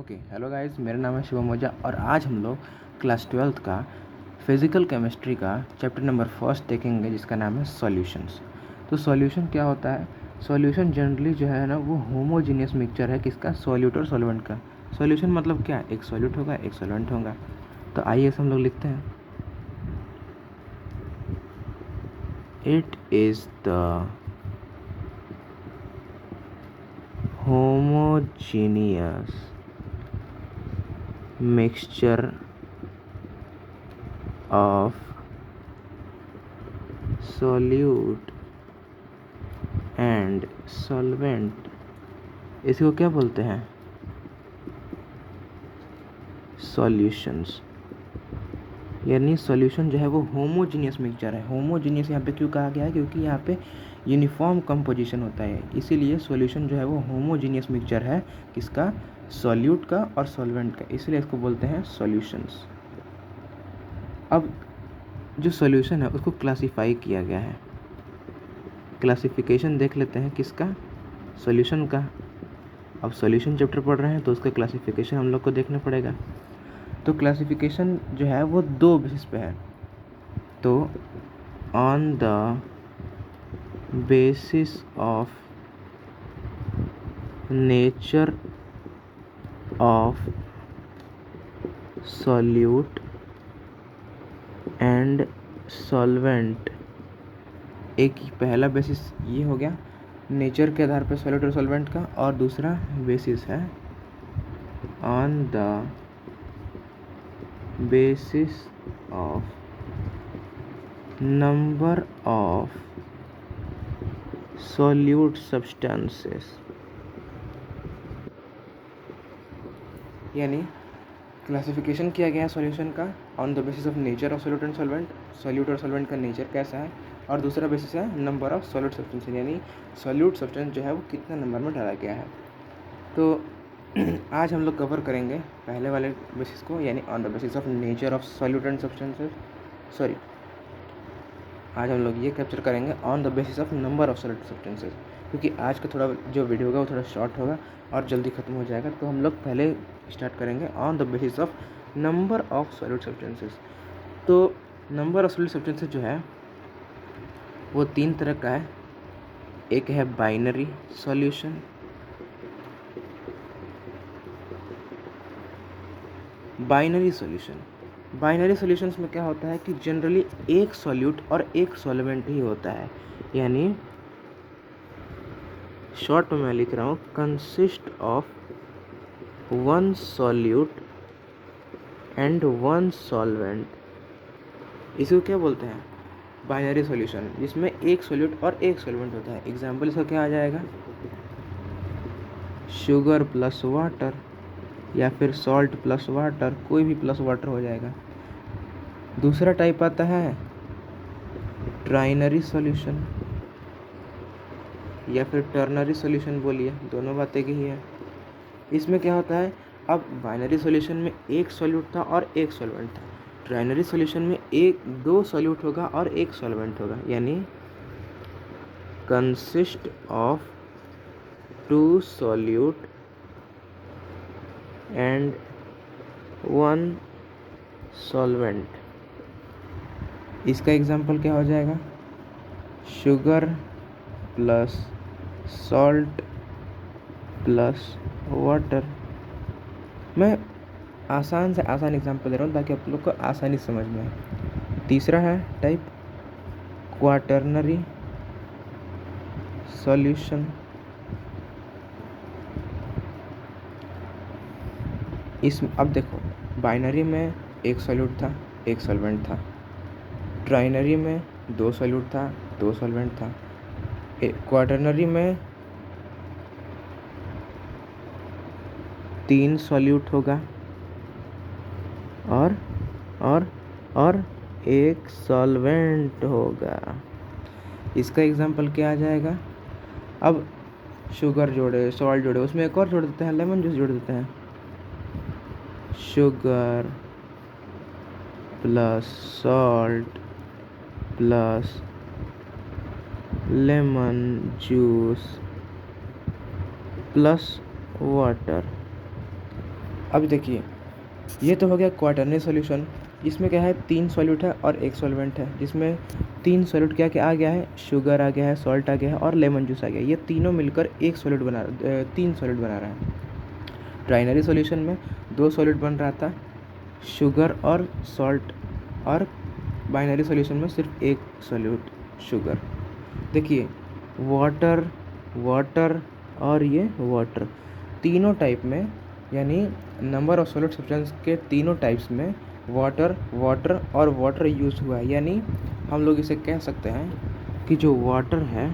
Okay hello guys, मेरा नाम है शिवम ओझा और आज हम लोग क्लास 12th का फिज़िकल केमिस्ट्री का चैप्टर नंबर फर्स्ट देखेंगे जिसका नाम है सॉल्यूशंस। तो सॉल्यूशन क्या होता है? सॉल्यूशन जनरली जो है ना वो होमोजीनियस मिक्सचर है किसका? सॉल्यूट और सॉल्वेंट का। सॉल्यूशन मतलब क्या? एक सॉल्यूट होगा एक सॉल्वेंट होगा। तो आइए हम लोग लिखते हैं, it is the homogeneous mixture of solute and solvent। इसको क्या बोलते हैं? सॉल्यूशंस। यानी सॉल्यूशन जो है वो होमोजीनियस मिक्सचर है। होमोजीनियस यहाँ पे क्यों कहा गया है? क्योंकि यहाँ पे यूनिफॉर्म कंपोजिशन होता है, इसीलिए सॉल्यूशन जो है वो होमोजीनियस मिक्सचर है किसका? सॉल्यूट का और सॉल्वेंट का, इसलिए इसको बोलते हैं सॉल्यूशंस। अब जो सॉल्यूशन है उसको क्लासिफाई किया गया है। क्लासिफिकेशन देख लेते हैं किसका? सॉल्यूशन का। अब सॉल्यूशन चैप्टर पढ़ रहे हैं तो उसका क्लासिफिकेशन हम लोग को देखना पड़ेगा। तो क्लासिफिकेशन जो है वो दो बेसिस पे है। तो on the basis of nature of solute and solvent, एक ही पहला बेसिस ये हो गया नेचर के आधार पर सॉल्यूट और सॉल्वेंट का, और दूसरा बेसिस है on the basis of number of solute substances। यानी क्लासिफिकेशन किया गया है सॉल्यूशन का on the basis of nature of solute and solvent. Solute और सॉल्वेंट का नेचर कैसा है, और दूसरा बेसिस है नंबर ऑफ सॉल्यूट सब्सटेंस, यानी सॉल्यूट सब्सटेंस जो है वो कितने नंबर में डाला गया है। तो आज हम लोग कवर करेंगे पहले वाले बेसिस को, यानी on the basis of nature of solute and substances. Sorry, आज हम लोग ये कैप्चर करेंगे on the basis of number of solute substances, क्योंकि आज का थोड़ा जो वीडियो होगा वो थोड़ा शॉर्ट होगा और जल्दी ख़त्म हो जाएगा। तो हम लोग पहले स्टार्ट करेंगे on the basis of number of solute substances. तो नंबर ऑफ सॉल्यूट सब्सटेंसेस जो है वो तीन तरह का है। एक है बाइनरी सॉल्यूशन, बाइनरी सॉल्यूशंस में क्या होता है कि जनरली एक सॉल्यूट और एक सॉल्वेंट ही होता है। यानी शॉर्ट में मैं लिख रहा हूँ consist of one solute and one solvent. इसको क्या बोलते हैं? बाइनरी सॉल्यूशन, जिसमें एक सॉल्यूट और एक सॉल्वेंट होता है। एग्जाम्पल इसका क्या आ जाएगा? शुगर प्लस वाटर, या फिर सॉल्ट प्लस वाटर, कोई भी प्लस वाटर हो जाएगा। दूसरा टाइप आता है ट्राइनरी सॉल्यूशन, या फिर टर्नरी सॉल्यूशन, बोलिए, दोनों बातें की ही है। इसमें क्या होता है, अब बाइनरी सॉल्यूशन में एक सॉल्यूट था और एक सॉल्वेंट था। ट्राइनरी सॉल्यूशन में दो सॉल्यूट होगा और एक सॉल्वेंट होगा, यानी consist of two solute and one solvent. इसका एग्जांपल क्या हो जाएगा? Sugar plus salt plus water. मैं आसान से आसान एग्जांपल दे रहा हूँ ताकि आप लोग को आसानी समझ में आए। तीसरा है टाइप क्वाटर्नरी सॉल्यूशन। अब देखो, बाइनरी में एक सॉल्यूट था एक सॉल्वेंट था, ट्राइनरी में दो सॉल्यूट था दो सॉल्वेंट था, क्वाटर्नरी में तीन सॉल्यूट होगा और एक सॉल्वेंट होगा। इसका एग्जांपल क्या आ जाएगा? अब शुगर जोड़े, सॉल्ट जोड़े, उसमें एक और जोड़ देते हैं, लेमन जूस जोड़ देते हैं। Sugar plus salt plus lemon juice plus water. अब देखिए, ये तो हो गया क्वाटरनरी सॉल्यूशन। इसमें क्या है, 3 सॉल्यूट है और 1 सॉल्वेंट है, जिसमें 3 सॉल्यूट क्या क्या आ गया है, शुगर आ गया है, सॉल्ट आ गया है और लेमन जूस आ गया है। ये तीनों मिलकर एक सॉल्यूट बना 3 सॉल्यूट बना रहा है। ट्राइनरी सॉल्यूशन में 2 सॉल्यूट बन रहा था, शुगर और सॉल्ट, और बाइनरी सॉल्यूशन में सिर्फ एक सॉल्यूट, शुगर। देखिए, वाटर, वाटर और ये वाटर, तीनों टाइप में, यानी नंबर ऑफ सॉलिड सब्सटेंस के तीनों टाइप्स में वाटर, वाटर और वाटर यूज़ हुआ है। यानी हम लोग इसे कह सकते हैं कि जो वाटर है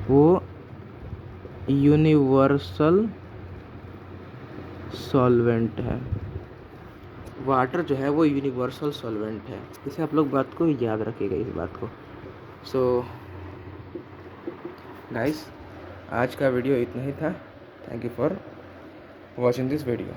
वो यूनिवर्सल सॉल्वेंट है। वाटर जो है वो यूनिवर्सल सॉल्वेंट है। इसे आप लोग बात को याद रखिएगा, इस बात को। सो गाइस, आज का वीडियो इतना ही था। Thank you for watching this video.